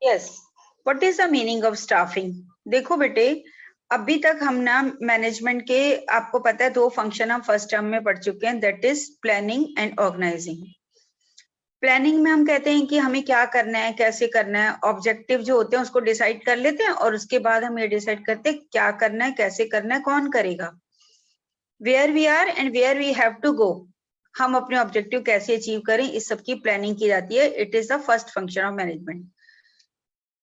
Yes, what is the meaning of staffing? देखो बेटे, अभी तक हम ना मैनेजमेंट के, आपको पता है, 2 फंक्शन हम फर्स्ट टर्म में पढ़ चुके हैं, that is planning and organising. Planning में हम कहते हैं कि हमें क्या करना है, कैसे करना है, ऑब्जेक्टिव जो होते हैं उसको डिसाइड कर लेते हैं और उसके बाद हम ये डिसाइड करते हैं क्या करना है, कैसे करना है, कौन करेगा, where we are and where we have to go, हम अपने ऑब्जेक्टिव कैसे अचीव करें, इस सब की प्लानिंग की जाती है। It is the first function of management.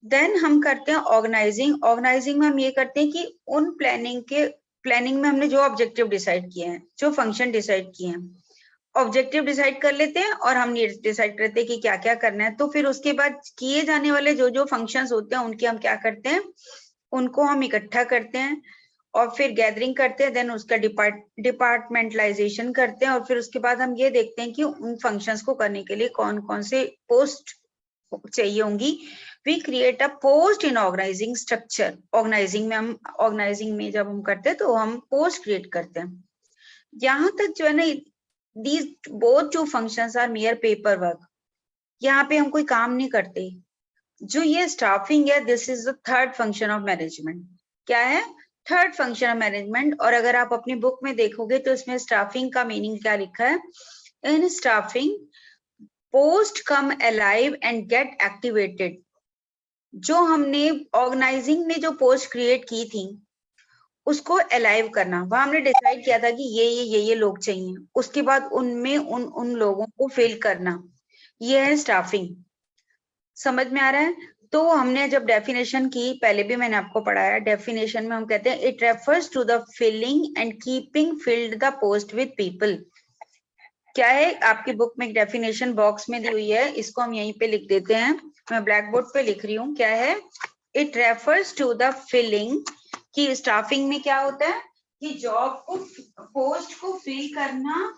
Then हम करते हैं ऑर्गेनाइजिंग। ऑर्गेनाइजिंग में हम ये करते हैं कि उन प्लानिंग में हमने जो ऑब्जेक्टिव डिसाइड किए हैं, जो फंक्शन डिसाइड किए हैं, ऑब्जेक्टिव डिसाइड कर लेते हैं और हम ये डिसाइड करते हैं कि क्या क्या करना है। तो फिर उसके बाद किए जाने वाले जो जो फंक्शंस होते हैं उनके हम क्या करते हैं, उनको हम इकट्ठा करते हैं और फिर गैदरिंग करते हैं, देन उसका डिपार्टमेंटलाइजेशन करते हैं और फिर उसके बाद हम ये देखते हैं कि उन फंक्शंस को करने के लिए कौन कौन से पोस्ट चाहिए होंगी। We create a post in organising structure. Organising में जब हम करते हैं तो हम पोस्ट क्रिएट करते हैं। यहाँ तक जो है ना, these both two functions are mere paper work. यहाँ पे हम कोई काम नहीं करते। जो ये स्टाफिंग है, this is the third function of management. क्या है? Third function of management. और अगर आप अपनी बुक में देखोगे तो इसमें स्टाफिंग का मीनिंग क्या लिखा है? In staffing, post come alive and get activated. जो हमने ऑर्गेनाइजिंग में जो पोस्ट क्रिएट की थी उसको अलाइव करना, वहां हमने डिसाइड किया था कि ये लोग चाहिए, उसके बाद उनमें उन लोगों को फिल करना, ये है स्टाफिंग। समझ में आ रहा है? तो हमने जब डेफिनेशन की, पहले भी मैंने आपको पढ़ाया, डेफिनेशन में हम कहते हैं it refers to the filling and keeping filled the post with people. क्या है? आपकी बुक में एक डेफिनेशन बॉक्स में दी हुई है, इसको हम यहीं पे लिख देते हैं। मैं ब्लैक बोर्ड पे लिख रही हूँ। क्या है? It refers to the filling, कि स्टाफिंग में क्या होता है कि जॉब को, पोस्ट को फिल करना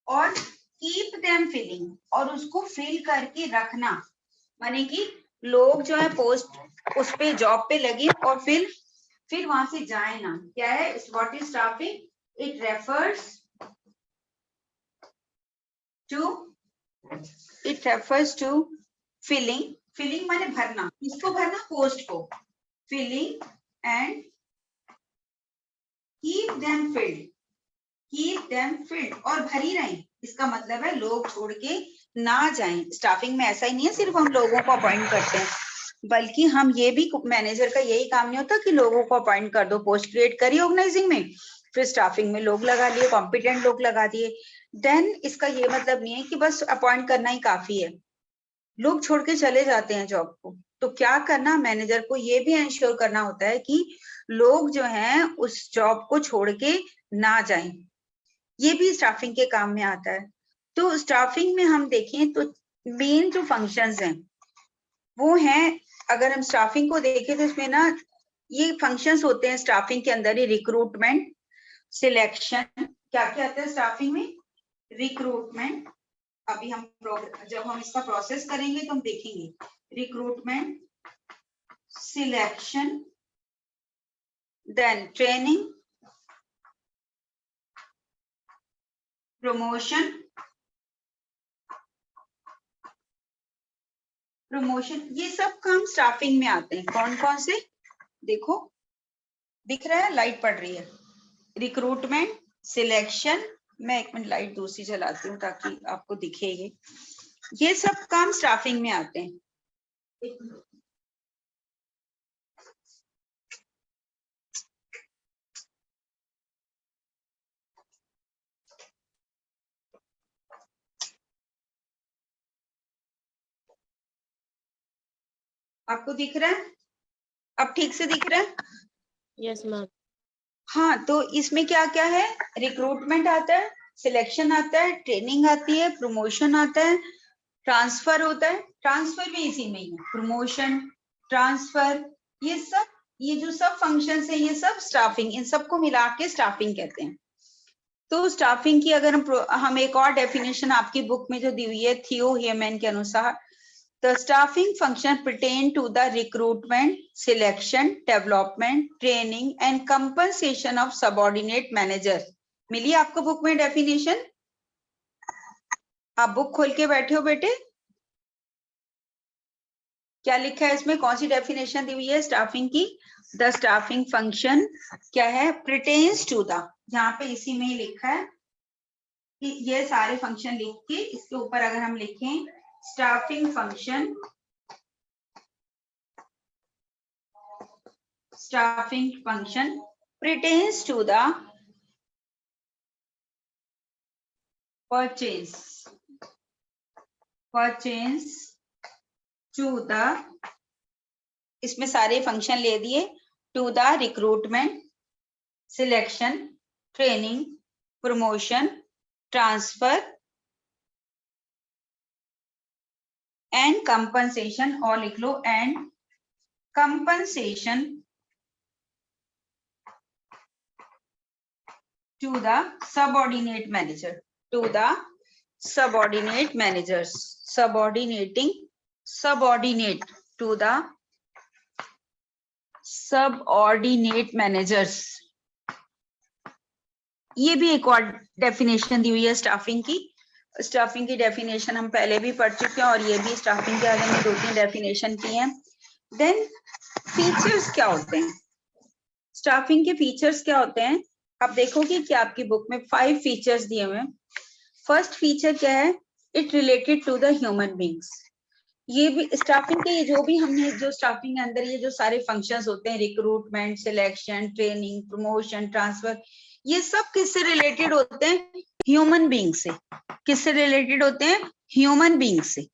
और कीप देम फिलिंग, और उसको फिल करके रखना, माने कि लोग जो है पोस्ट उस पे जॉब पे लगे और फिर वहां से जाए ना। क्या है? What is staffing? It refers to filling माने भरना। किसको भरना? पोस्ट को। Filling and keep them filled, और भरी रहें। इसका मतलब है लोग छोड़ के ना जाएं। स्टाफिंग में ऐसा ही नहीं है सिर्फ हम लोगों को अपॉइंट करते हैं, बल्कि हम ये भी, मैनेजर का यही काम नहीं होता कि लोगों को अपॉइंट कर दो, पोस्ट क्रिएट करी ऑर्गेनाइजिंग में, फिर स्टाफिंग में लोग लगा लिए, कॉम्पिटेंट लोग लगा दिए। देन इसका ये मतलब नहीं है कि बस अपॉइंट करना ही काफी है, लोग छोड़ के चले जाते हैं जॉब को। तो क्या करना, मैनेजर को ये भी इंश्योर करना होता है कि लोग जो हैं उस जॉब को छोड़ के ना जाएं। ये भी स्टाफिंग के काम में आता है। तो स्टाफिंग में हम देखें तो मेन जो फंक्शंस हैं वो हैं, अगर हम स्टाफिंग को देखें तो इसमें ना ये फंक्शंस होते हैं स्टाफिंग के अंदर ही। रिक्रूटमेंट, सिलेक्शन, क्या क्या आता है स्टाफिंग में? रिक्रूटमेंट, अभी हम जब हम इसका प्रोसेस करेंगे तो हम देखेंगे। Recruitment, selection, then training, promotion, ये सब काम स्टाफिंग में आते हैं। कौन कौन से? देखो, दिख रहा है, लाइट पड़ रही है। रिक्रूटमेंट, सिलेक्शन, मैं एक मिनट लाइट दूसरी जलाती हूँ ताकि आपको दिखेगी। ये सब काम स्टाफिंग में आते हैं। आपको दिख रहा है? अब ठीक से दिख रहा है? Yes ma'am. हाँ, तो इसमें क्या क्या है? रिक्रूटमेंट आता है, सिलेक्शन आता है, ट्रेनिंग आती है, प्रमोशन आता है, ट्रांसफर होता है। ट्रांसफर भी इसी में ही है, प्रमोशन, ट्रांसफर, ये जो सब फंक्शंस है ये सब स्टाफिंग, इन सबको मिला के स्टाफिंग कहते हैं। तो स्टाफिंग की अगर हम एक और डेफिनेशन आपकी बुक में जो दी हुई है थियो ह्यूमन के अनुसार, the staffing function pertain to the recruitment, selection, development, training and compensation of subordinate manager। मिली आपको बुक में डेफिनेशन? आप बुक खोल के बैठे हो बेटे? क्या लिखा है इसमें, कौन सी डेफिनेशन दी हुई है स्टाफिंग की? द स्टाफिंग फंक्शन क्या है? प्रिटेन्स टू द, यहाँ पे इसी में ही लिखा है कि ये सारे फंक्शन लिख के इसके ऊपर अगर हम लिखें staffing function, staffing function pertains to the purchase to the, इसमें सारे फंक्शन ले दिए, to the recruitment, selection, training, promotion, transfer and compensation, और लिख लो and compensation to the subordinate manager, to the subordinate managers, subordinate to the subordinate managers. ये भी एक और डेफिनेशन दी हुई है स्टाफिंग की। स्टाफिंग की डेफिनेशन हम पहले भी पढ़ चुके हैं और ये भी स्टाफिंग के आगे में 2-3 डेफिनेशन की हैं। देन फीचर्स क्या होते हैं, स्टाफिंग के फीचर्स क्या होते हैं? आप देखोगे कि आपकी बुक में 5 फीचर्स दिए हुए हैं। फर्स्ट फीचर क्या है? It related to the human beings. ये भी स्टाफिंग के जो भी हमने जो स्टाफिंग के अंदर ये जो सारे फंक्शंस होते हैं, recruitment, selection, training, promotion, transfer, ये सब किससे रिलेटेड होते हैं? ह्यूमन बींग से। किससे रिलेटेड होते हैं? ह्यूमन बींग से।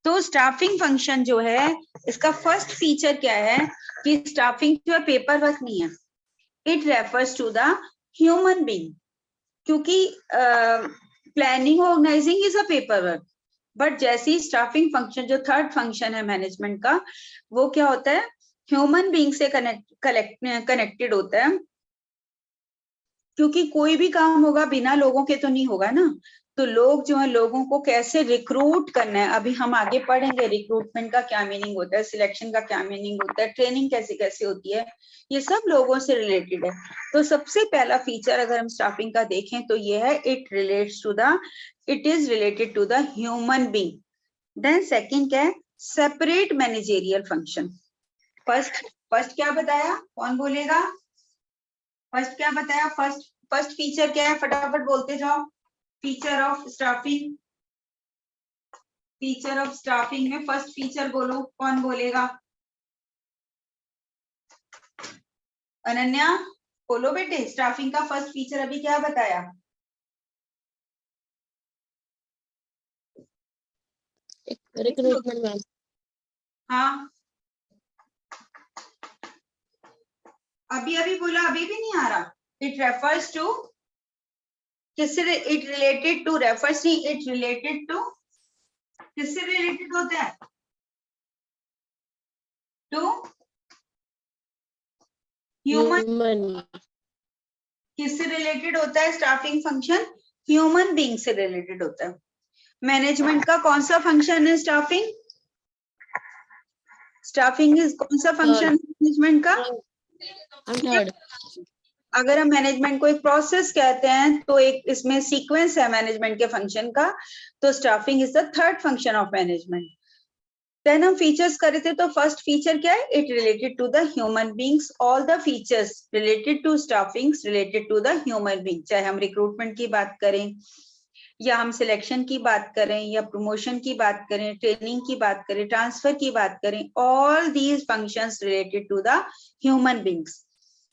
तो स्टाफिंग फंक्शन जो है इसका फर्स्ट फीचर क्या है कि स्टाफिंग जो है पेपर वर्क नहीं है, it refers to the human being, क्योंकि planning organising is a paper work, but जैसे ही स्टाफिंग फंक्शन जो थर्ड फंक्शन है मैनेजमेंट का, वो क्या होता है? ह्यूमन बीइंग से कनेक्टेड होता है, क्योंकि कोई भी काम होगा बिना लोगों के तो नहीं होगा ना। तो लोग जो है, लोगों को कैसे रिक्रूट करना है, अभी हम आगे पढ़ेंगे रिक्रूटमेंट का क्या मीनिंग होता है, सिलेक्शन का क्या मीनिंग होता है, ट्रेनिंग कैसे कैसे होती है, ये सब लोगों से रिलेटेड है। तो सबसे पहला फीचर अगर हम स्टाफिंग का देखें तो ये है it relates to the, it is related to the human being. Then second क्या है? Separate managerial function. फर्स्ट क्या बताया, कौन बोलेगा? फर्स्ट क्या बताया? फर्स्ट फीचर क्या है? फटाफट बोलते जाओ। Feature of staffing, feature of staffing में फर्स्ट फीचर बोलो, कौन बोलेगा? अनन्या बोलो बेटे, स्टाफिंग का फर्स्ट फीचर अभी क्या बताया? Recruitment ma'am. हाँ अभी बोला, अभी भी नहीं आ रहा। इट रेफर्स टू, किससे? इट रिलेटेड टू, रेफर्स नहीं, इट रिलेटेड टू, किससे रिलेटेड होता है? To human. किससे रिलेटेड होता है स्टाफिंग फंक्शन? ह्यूमन बीइंग से रिलेटेड होता है। मैनेजमेंट का कौन सा फंक्शन है स्टाफिंग? स्टाफिंग इज कौन सा फंक्शन मैनेजमेंट का? थर्ड। अगर हम मैनेजमेंट को एक प्रोसेस कहते हैं तो एक इसमें सीक्वेंस है मैनेजमेंट के फंक्शन का, तो staffing is the third function of management. Then हम फीचर्स कर रहे थे, तो फर्स्ट फीचर क्या है? It related to the human beings. All the features related to staffing related to the human being, चाहे हम रिक्रूटमेंट की बात करें या हम सिलेक्शन की बात करें या प्रमोशन की बात करें, ट्रेनिंग की बात करें, ट्रांसफर की बात करें, all these functions related to the human beings.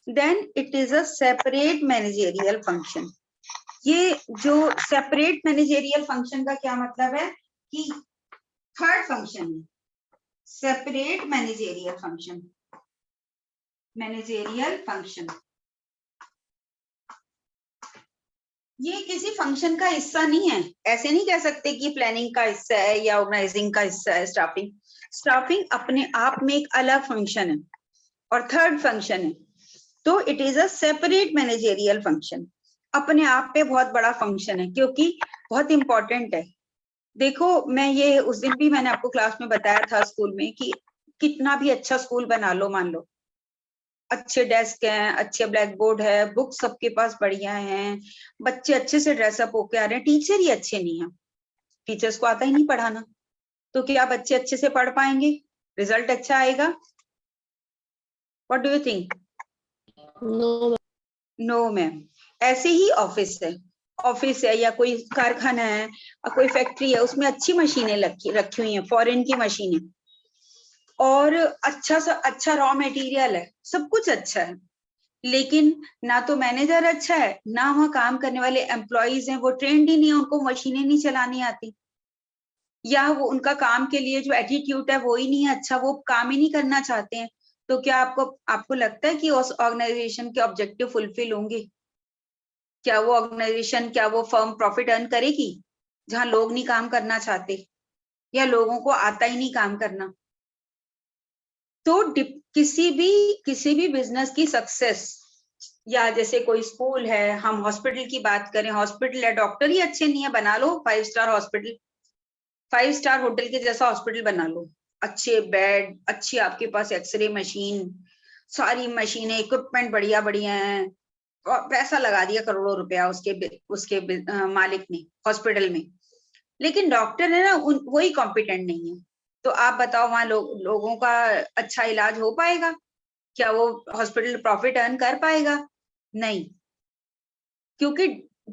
Then it is a separate managerial function. ये जो सेपरेट मैनेजेरियल फंक्शन का क्या मतलब है कि थर्ड फंक्शन है separate managerial function. Managerial function ये किसी फंक्शन का हिस्सा नहीं है, ऐसे नहीं कह सकते कि प्लानिंग का हिस्सा है या ऑर्गेनाइजिंग का हिस्सा है स्टाफिंग। स्टाफिंग अपने आप में एक अलग फंक्शन है और थर्ड फंक्शन है, तो it is a separate managerial function. अपने आप पे बहुत बड़ा फंक्शन है क्योंकि बहुत इंपॉर्टेंट है। देखो मैं ये उस दिन भी मैंने आपको क्लास में बताया था स्कूल में कि कितना भी अच्छा स्कूल बना लो, मान लो अच्छे डेस्क हैं, अच्छे ब्लैक बोर्ड है, बुक सबके पास बढ़िया हैं, बच्चे अच्छे से ड्रेसअप होके आ रहे हैं, टीचर ही अच्छे नहीं है, टीचर्स को आता ही नहीं पढ़ाना, तो क्या बच्चे अच्छे से पढ़ पाएंगे, रिजल्ट अच्छा आएगा? What do you think? No no ma'am. ऐसे ही ऑफिस है या कोई कारखाना है, कोई फैक्ट्री है, उसमें अच्छी मशीनें रखी हुई हैं, फॉरेन की मशीनें, और अच्छा रॉ मटेरियल है, सब कुछ अच्छा है, लेकिन ना तो मैनेजर अच्छा है, ना वहाँ काम करने वाले एम्प्लॉइज हैं वो ट्रेंड ही नहीं है, उनको मशीनें नहीं चलानी आती, या वो उनका काम के लिए जो एटीट्यूड है वो ही नहीं है अच्छा, वो काम ही नहीं करना चाहते हैं। तो क्या आपको लगता है कि उस ऑर्गेनाइजेशन के ऑब्जेक्टिव फुलफिल होंगे? क्या वो ऑर्गेनाइजेशन, क्या वो फर्म प्रॉफिट अर्न करेगी जहां लोग नहीं काम करना चाहते या लोगों को आता ही नहीं काम करना? तो किसी भी बिजनेस की सक्सेस, या जैसे कोई स्कूल है, हम हॉस्पिटल की बात करें, हॉस्पिटल है, डॉक्टर ही अच्छे नहीं है, बना लो 5 स्टार हॉस्पिटल, 5 स्टार होटल के जैसा हॉस्पिटल बना लो, अच्छे बेड, अच्छी आपके पास एक्सरे मशीन, सारी मशीनें, इक्विपमेंट बढ़िया बढ़िया हैं, और पैसा लगा दिया करोड़ों रुपया उसके मालिक ने हॉस्पिटल में, लेकिन डॉक्टर है ना वही कॉम्पिटेंट नहीं है, तो आप बताओ वहां लोगों का अच्छा इलाज हो पाएगा? क्या वो हॉस्पिटल प्रॉफिट अर्न कर पाएगा? नहीं, क्योंकि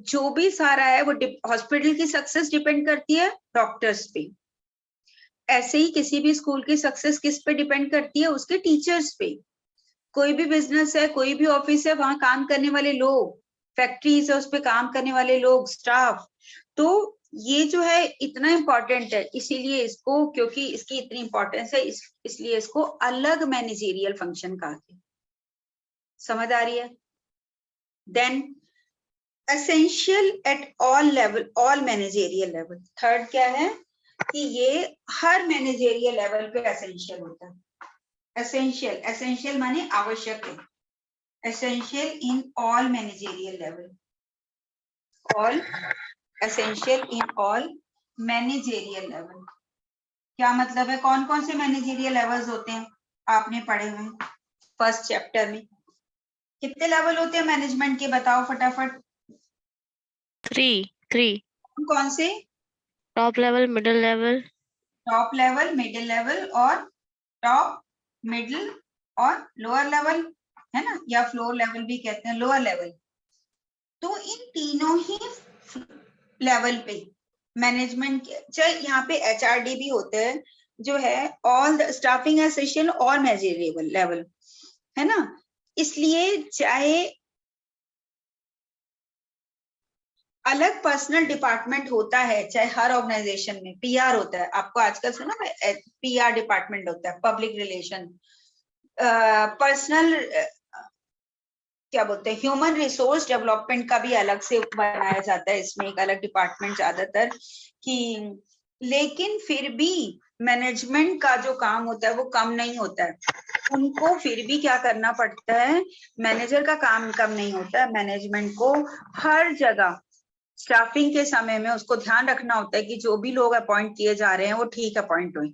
जो भी सारा है वो हॉस्पिटल की सक्सेस डिपेंड करती है डॉक्टर्स पे। ऐसे ही किसी भी स्कूल की सक्सेस किस पे डिपेंड करती है? उसके टीचर्स पे। कोई भी बिजनेस है, कोई भी ऑफिस है, वहां काम करने वाले लोग, फैक्ट्रीज है उस पे काम करने वाले लोग, स्टाफ। तो ये जो है इतना इम्पोर्टेंट है, इसीलिए इसको, क्योंकि इसकी इतनी इंपॉर्टेंस है, इसलिए इसको अलग मैनेजेरियल फंक्शन कहा गया। समझ आ रही है? Then essential at all level, all managerial level. Third क्या है कि ये हर मैनेजेरियल लेवल पे एसेंशियल होता है। एसेंशियल माने आवश्यक है, essential in all managerial level, all essential in all managerial level. क्या मतलब है? कौन कौन से मैनेजेरियल लेवल्स होते हैं आपने पढ़े हुए फर्स्ट चैप्टर में? कितने लेवल होते हैं मैनेजमेंट के, बताओ फटाफट। 3 कौन से? Top level, middle level, top level, middle level और टॉप, मिडिल और लोअर लेवल, है ना, या फ्लोर लेवल भी कहते हैं, लोअर लेवल। तो इन तीनों ही लेवल पे मैनेजमेंट, चाहे यहाँ पे एचआरडी भी होते हैं, जो है ऑल द स्टाफिंग एसेंशियल और मैनेजरियल लेवल, है ना। इसलिए चाहे अलग पर्सनल डिपार्टमेंट होता है, चाहे हर ऑर्गेनाइजेशन में पीआर होता है, आपको आजकल सुना पीआर डिपार्टमेंट होता है, पब्लिक रिलेशन, पर्सनल क्या बोलते हैं, ह्यूमन रिसोर्स डेवलपमेंट का भी अलग से बनाया जाता है, इसमें एक अलग डिपार्टमेंट ज्यादातर कि, लेकिन फिर भी मैनेजमेंट का जो काम होता है वो कम नहीं होता है, उनको फिर भी क्या करना पड़ता है, मैनेजर का काम कम नहीं होता है, मैनेजमेंट को हर जगह स्टाफिंग के समय में उसको ध्यान रखना होता है कि जो भी लोग अपॉइंट किए जा रहे हैं वो ठीक अपॉइंट हुए।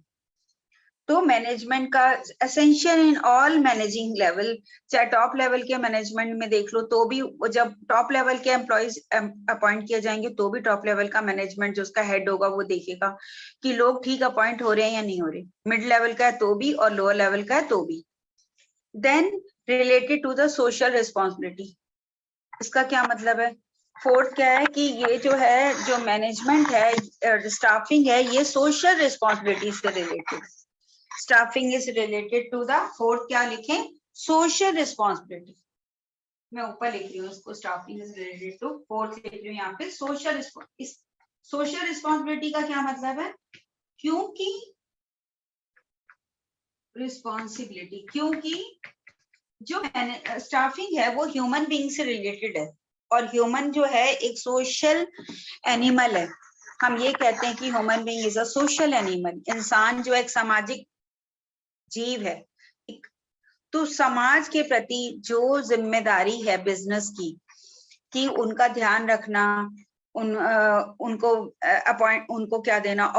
तो मैनेजमेंट का essential in all managing level, चाहे टॉप लेवल के मैनेजमेंट में देख लो, तो भी जब टॉप लेवल के एम्प्लॉइज अपॉइंट किए जाएंगे तो भी टॉप लेवल का मैनेजमेंट जो उसका हेड होगा वो देखेगा कि लोग ठीक अपॉइंट हो रहे हैं या नहीं हो रहे, मिड लेवल का है तो भी और लोअर लेवल का है तो भी। Then related to the social responsibility, इसका क्या मतलब है? फोर्थ क्या है कि ये जो है, जो मैनेजमेंट है, स्टाफिंग है, ये सोशल रिस्पॉन्सिबिलिटी से related, staffing is related to the, fourth क्या लिखें, सोशल रिस्पॉन्सिबिलिटी। मैं ऊपर लिख रही हूँ इसको, staffing is related to, fourth लिख रही हूँ यहाँ पे सोशल। सोशल रिस्पॉन्सिबिलिटी का क्या मतलब है? क्योंकि रिस्पॉन्सिबिलिटी, क्योंकि जो स्टाफिंग है वो ह्यूमन बीइंग से रिलेटेड है, और ह्यूमन जो है एक सोशल एनिमल है। हम ये कहते हैं कि human being is a social animal, इंसान जो एक सामाजिक जीव है। तो समाज के प्रति जो जिम्मेदारी है बिजनेस की, कि उनका ध्यान रखना, उनको क्या देना,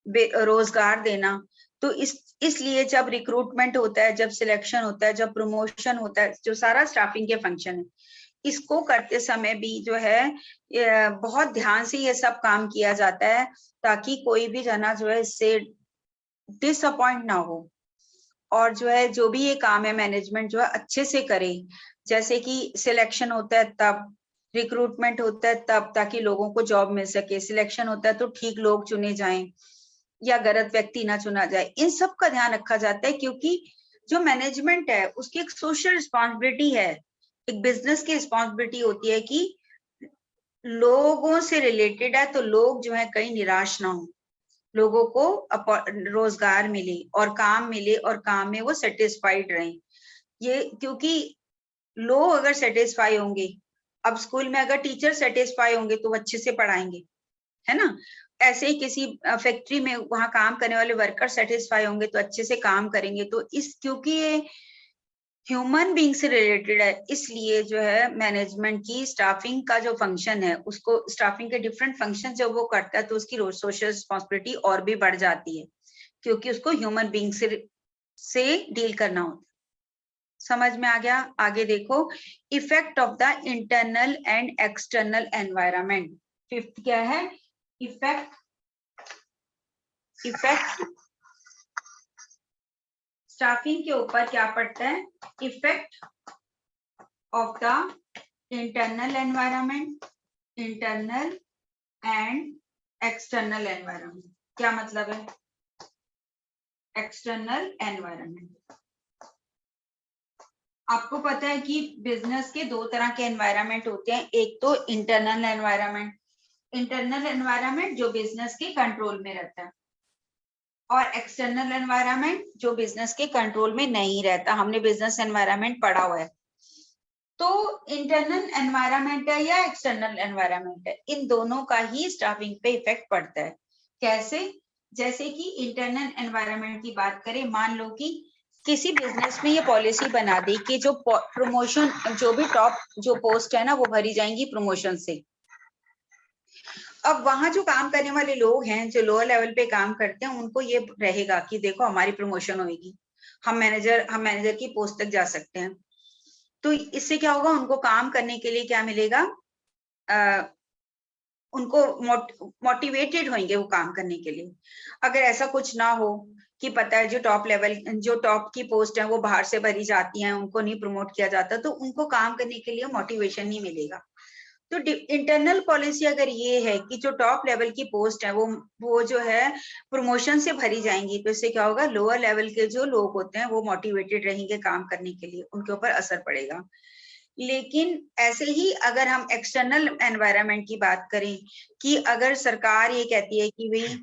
रोजगार देना। तो इसलिए जब रिक्रूटमेंट होता है, जब सिलेक्शन होता है, जब प्रमोशन होता है, जो सारा स्टाफिंग के फंक्शन है, इसको करते समय भी जो है बहुत ध्यान से ये सब काम किया जाता है ताकि कोई भी जना जो है इससे डिसअपॉइंट ना हो, और जो है जो भी ये काम है मैनेजमेंट जो है अच्छे से करे। जैसे कि सिलेक्शन होता है तब, रिक्रूटमेंट होता है तब, ताकि लोगों को जॉब मिल सके। सिलेक्शन होता है तो ठीक लोग चुने जाएं या गलत व्यक्ति ना चुना जाए, इन सब का ध्यान रखा जाता है। क्योंकि जो मैनेजमेंट है उसकी एक सोशल रिस्पॉन्सिबिलिटी है, एक बिजनेस की रिस्पॉन्सिबिलिटी होती है कि लोगों से रिलेटेड है, तो लोग जो है कहीं निराश ना हो, लोगों को रोजगार मिले और काम मिले और काम में वो सेटिस्फाइड रहें। ये क्योंकि लोग अगर सेटिस्फाई होंगे, अब स्कूल में अगर टीचर सेटिस्फाई होंगे तो वो अच्छे से पढ़ाएंगे, है ना। ऐसे ही किसी फैक्ट्री में वहां काम करने वाले वर्कर सेटिस्फाई होंगे तो अच्छे से काम करेंगे। तो इस क्योंकि ये ह्यूमन बीइंग से रिलेटेड है, इसलिए जो है मैनेजमेंट की स्टाफिंग का जो फंक्शन है, उसको स्टाफिंग के डिफरेंट फंक्शन जब वो करता है तो उसकी सोशल रिस्पॉन्सिबिलिटी और भी बढ़ जाती है, क्योंकि उसको ह्यूमन बीइंग से डील करना होता है। समझ में आ गया? आगे देखो, effect of the internal and external environment. Fifth क्या है? इफेक्ट स्टाफिंग के ऊपर क्या पड़ता है? Effect of the internal environment, internal and external environment. क्या मतलब है एक्सटर्नल एनवायरनमेंट? आपको पता है कि बिजनेस के दो तरह के एनवायरनमेंट होते हैं, एक तो इंटरनल एनवायरनमेंट, इंटरनल एनवायरनमेंट जो बिजनेस के कंट्रोल में रहता है, और एक्सटर्नल एनवायरनमेंट जो बिजनेस के कंट्रोल में नहीं रहता। हमने बिजनेस एनवायरनमेंट पढ़ा हुआ है। तो इंटरनल एनवायरनमेंट है या एक्सटर्नल एनवायरनमेंट है, इन दोनों का ही स्टाफिंग पे इफेक्ट पड़ता है। कैसे? जैसे कि इंटरनल एनवायरनमेंट की बात करें, मान लो कि किसी बिजनेस में ये पॉलिसी बना दी कि जो प्रमोशन, जो भी टॉप जो पोस्ट है ना वो भरी जाएंगी प्रमोशन से। अब वहां जो काम करने वाले लोग हैं, जो लोअर लेवल पे काम करते हैं, उनको ये रहेगा कि देखो हमारी प्रमोशन होगी, हम मैनेजर की पोस्ट तक जा सकते हैं। तो इससे क्या होगा, उनको काम करने के लिए क्या मिलेगा, उनको मोटिवेटेड होंगे वो काम करने के लिए। अगर ऐसा कुछ ना हो कि पता है जो टॉप की पोस्ट है वो बाहर से भरी जाती हैं, उनको नहीं प्रमोट किया जाता, तो उनको काम करने के लिए मोटिवेशन नहीं मिलेगा। तो इंटरनल पॉलिसी अगर ये है कि जो टॉप लेवल की पोस्ट है वो जो है प्रमोशन से भरी जाएंगी, तो इससे क्या होगा, लोअर लेवल के जो लोग होते हैं वो मोटिवेटेड रहेंगे काम करने के लिए, उनके ऊपर असर पड़ेगा। लेकिन ऐसे ही अगर हम एक्सटर्नल एनवायरनमेंट की बात करें, कि अगर सरकार ये कहती है कि भाई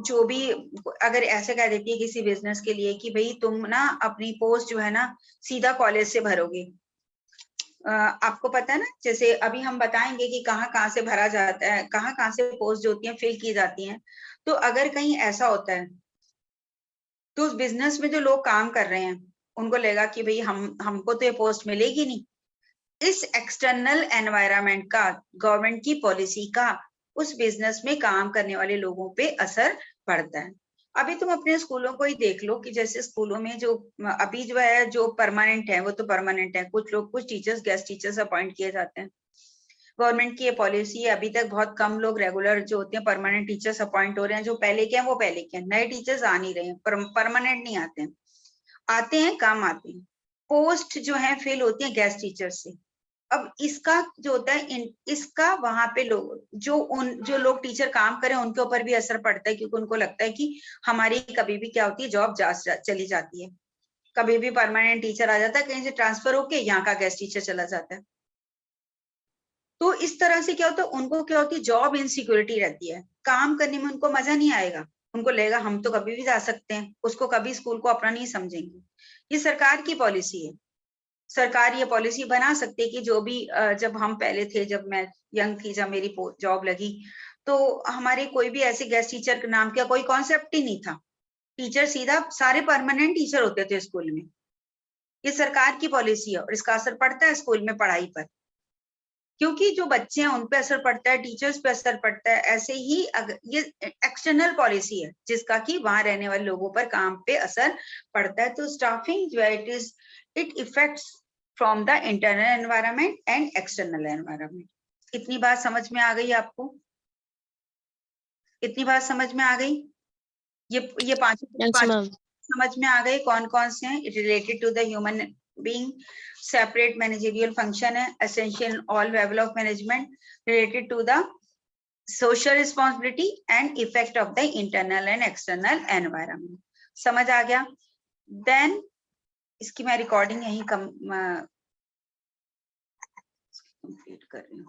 जो भी, अगर ऐसे कह देती है किसी बिजनेस के लिए कि भाई तुम ना अपनी पोस्ट जो है ना सीधा कॉलेज से भरोगे। आपको पता है ना, जैसे अभी हम बताएंगे कि कहाँ से भरा जाता है, कहाँ से पोस्ट जो होती है फिल की जाती हैं। तो अगर कहीं ऐसा होता है तो उस बिजनेस में जो लोग काम कर रहे हैं उनको लगेगा कि भाई हमको तो ये पोस्ट मिलेगी नहीं। इस एक्सटर्नल एनवायरनमेंट का, गवर्नमेंट की पॉलिसी का उस बिजनेस में काम करने वाले लोगों पे असर पड़ता है। अभी तुम अपने स्कूलों को ही देख लो कि जैसे स्कूलों में जो अभी जो है जो परमानेंट है वो तो परमानेंट है, कुछ टीचर्स गेस्ट टीचर्स अपॉइंट किए जाते हैं। गवर्नमेंट की ये पॉलिसी है, अभी तक बहुत कम लोग रेगुलर जो होते हैं परमानेंट टीचर्स अपॉइंट हो रहे हैं। जो पहले के हैं वो पहले के हैं, नए टीचर्स आ नहीं रहे हैं, परमानेंट नहीं आते हैं, आते हैं कम आते हैं। पोस्ट जो है फिल होती है गेस्ट टीचर से। अब इसका जो होता है इसका वहां पे लोग जो लोग टीचर काम करें उनके ऊपर भी असर पड़ता है, क्योंकि उनको लगता है कि हमारी कभी भी क्या होती है जॉब चली जाती है, कभी भी परमानेंट टीचर आ जाता है, कहीं से ट्रांसफर होके यहाँ का गेस्ट टीचर चला जाता है। तो इस तरह से क्या होता है, उनको क्या होती है जॉब इनसिक्योरिटी रहती है, काम करने में उनको मजा नहीं आएगा, उनको लगेगा हम तो कभी भी जा सकते हैं, उसको कभी स्कूल को अपना नहीं समझेंगे। ये सरकार की पॉलिसी है, सरकार ये पॉलिसी बना सकती है कि जो भी जब हम पहले थे, जब मैं यंग थी, जब मेरी जॉब लगी, तो हमारे कोई भी ऐसे गेस्ट टीचर के नाम का कोई कॉन्सेप्ट ही नहीं था। टीचर सीधा सारे परमानेंट टीचर होते थे स्कूल में। ये सरकार की पॉलिसी है और इसका असर पड़ता है स्कूल में पढ़ाई पर, क्योंकि जो बच्चे हैं उन पे असर पड़ता है, टीचर्स पे असर पड़ता है। ऐसे ही ये एक्सटर्नल पॉलिसी है जिसका कि वहां रहने वाले लोगों पर काम पे असर पड़ता है। तो स्टाफिंग जो है it effects from the internal environment and external environment. इतनी बात समझ में आ गई आपको? इतनी बात समझ में आ गई? ये पांच Yes, ma'am. समझ में आ गए कौन कौन से हैं? It related to the human being, separate managerial function है, essential all level of management, related to the social responsibility and effect of the internal and external environment. समझ आ गया? देन इसकी मैं रिकॉर्डिंग यही कंप्लीट कर रही हूँ।